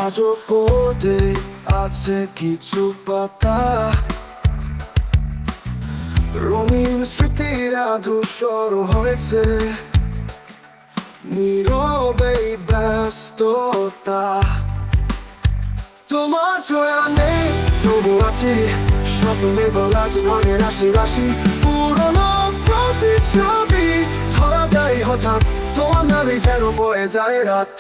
আজও পড়ে আছে কিছু পাতা, রঙিন স্মৃতিরা ধূসর হয়েছে, নীরবে ব্যস্ততা। তোমার ছোঁয়া নেই তবু আছি, স্বপ্নে গলা জীবনে রাশি রাশি পুরনো প্রতিচ্ছবি ধরা দেয় হঠাৎ, তোমার নামে যেন বয়ে যায় রাত।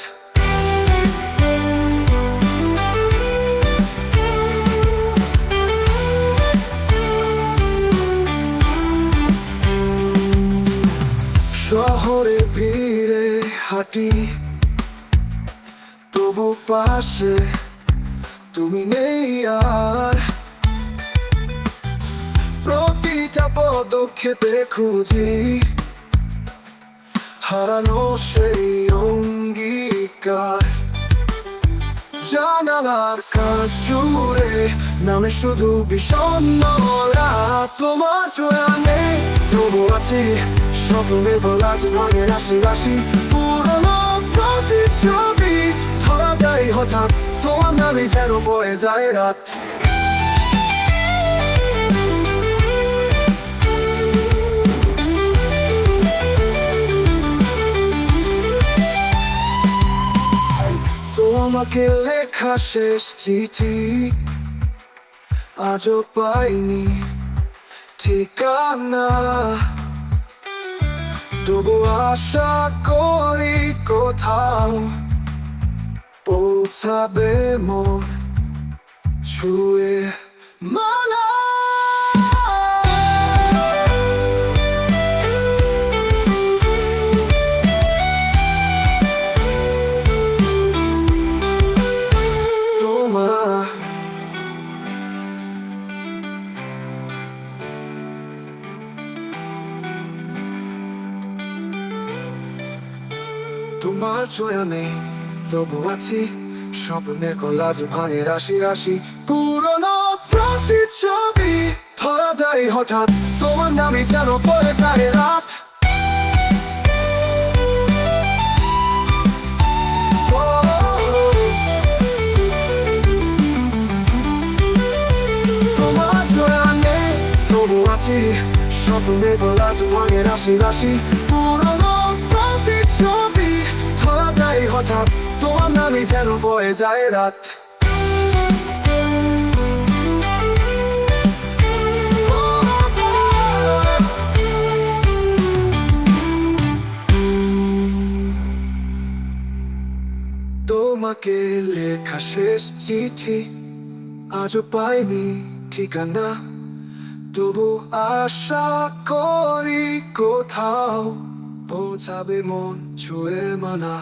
শহরে ভিড়ে হাঁটি, তবু পাশে তুমি নেই আর। প্রতিটা পদক্ষেপে খুঁজি হারানো সেই অঙ্গীকার। জানালার কাজ জুড়ে নামে শুধু বিষণ্ণ রাত। তোমার ছোঁয়া নেই তবু আছি, স্বপ্নে ভোলা জীবনে রাশি রাশি পুরনো প্রতিচ্ছবি ধরা দেয় হঠাৎ, তোমার নামে যেন বয়ে যায় রাত। তোমাকে লেখা শেষ চিঠি আজও পাইনি ঠিকানা, তবু আশা করি কোথাও পৌঁছাবে মন ছুঁয়ে মালা। তোমার ছোঁয়া নেই তবু আছি, স্বপ্নে কলাজ ভাঙে রাশি রাশি পুরনো প্রতিচ্ছবি ধরা দেয় হঠাৎ, তোমার নামে যেন পড়ে যায় রাত। তোমার ছোঁয়া নেই তবু আছি, স্বপ্নে কলাজ ভাঙে রাশি রাশি পুরনো প্রতিচ্ছবি ধরা দেয় হঠাৎ, তোমার নামে যেন বয়ে যায় রাত। তোমাকে লেখা শেষ চিঠি আজও পাইনি ঠিকানা, তবু আশা করি কোথাও পৌঁছাবে মন ছুঁয়ে মানা।